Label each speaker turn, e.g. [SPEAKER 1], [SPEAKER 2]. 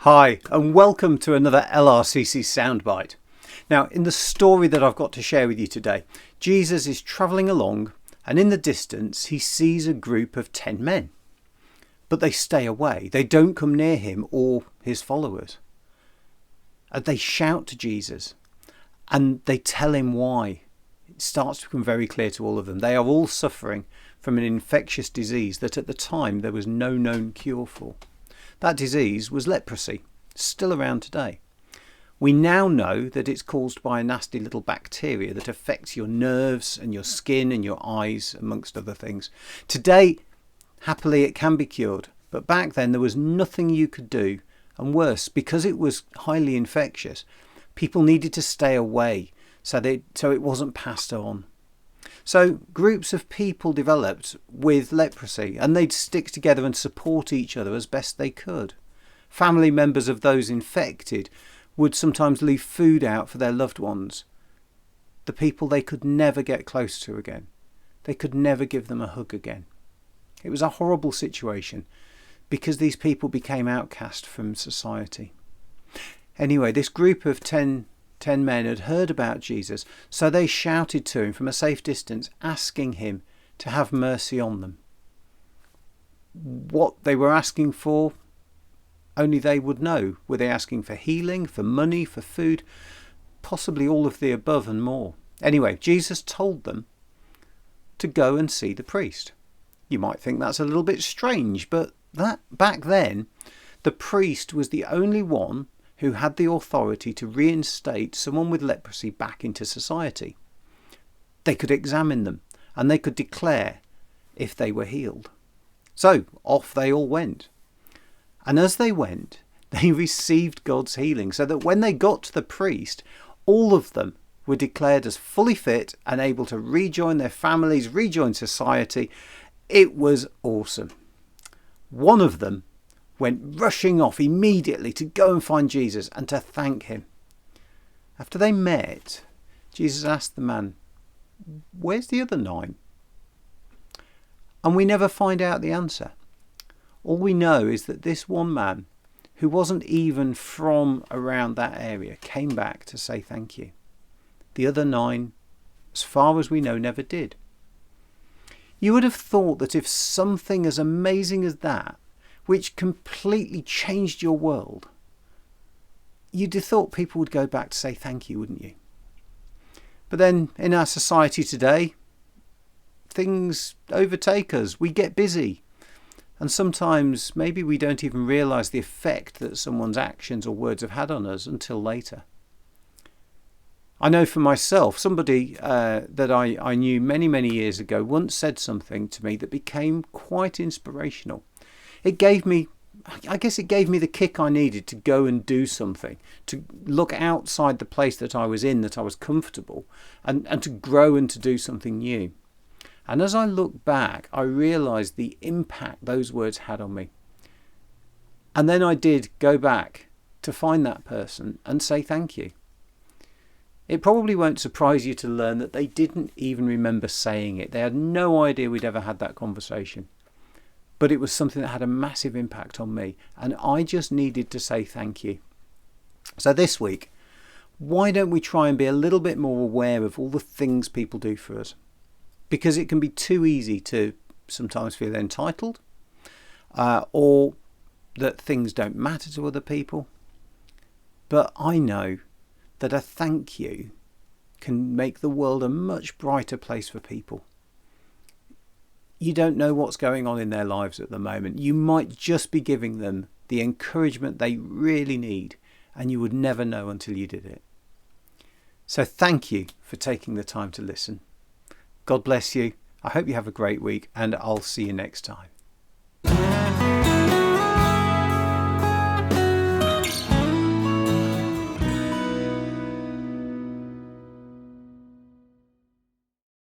[SPEAKER 1] Hi, and welcome to another LRCC Soundbite. Now, in the story that I've got to share with you today, Jesus is travelling along, and in the distance he sees a group of 10 men. But they stay away. They don't come near him or his followers. And they shout to Jesus, and they tell him why. It starts to become very clear to all of them. They are all suffering from an infectious disease that at the time there was no known cure for. That disease was leprosy, still around today. We now know that it's caused by a nasty little bacteria that affects your nerves and your skin and your eyes, amongst other things. Today, happily, it can be cured, but back then there was nothing you could do, and worse, because it was highly infectious, people needed to stay away so it wasn't passed on. So groups of people developed with leprosy, and they'd stick together and support each other as best they could. Family members of those infected would sometimes leave food out for their loved ones, the people they could never get close to again. They could never give them a hug again. It was a horrible situation because these people became outcast from society. Anyway, this group of 10 men had heard about Jesus, so they shouted to him from a safe distance, asking him to have mercy on them. What they were asking for, only they would know. Were they asking for healing, for money, for food? Possibly all of the above and more. Anyway, Jesus told them to go and see the priest. You might think that's a little bit strange, but that back then, the priest was the only one who had the authority to reinstate someone with leprosy back into society. They could examine them and they could declare if they were healed. So off they all went. And as they went, they received God's healing, so that when they got to the priest, all of them were declared as fully fit and able to rejoin their families, rejoin society. It was awesome. One of them went rushing off immediately to go and find Jesus and to thank him. After they met, Jesus asked the man, "Where's the other 9?" And we never find out the answer. All we know is that this one man, who wasn't even from around that area, came back to say thank you. The other 9, as far as we know, never did. You would have thought that if something as amazing as that, which completely changed your world, you'd have thought people would go back to say thank you, wouldn't you? But then in our society today, things overtake us. We get busy. And sometimes maybe we don't even realise the effect that someone's actions or words have had on us until later. I know for myself, somebody that I knew many, many years ago once said something to me that became quite inspirational. It gave me the kick I needed to go and do something, to look outside the place that I was in, that I was comfortable, and to grow and to do something new. And as I look back, I realised the impact those words had on me. And then I did go back to find that person and say thank you. It probably won't surprise you to learn that they didn't even remember saying it. They had no idea we'd ever had that conversation. But it was something that had a massive impact on me, and I just needed to say thank you. So this week, why don't we try and be a little bit more aware of all the things people do for us? Because it can be too easy to sometimes feel entitled, or that things don't matter to other people. But I know that a thank you can make the world a much brighter place for people. You don't know what's going on in their lives at the moment. You might just be giving them the encouragement they really need, and you would never know until you did it. So thank you for taking the time to listen. God bless you. I hope you have a great week, and I'll see you next time.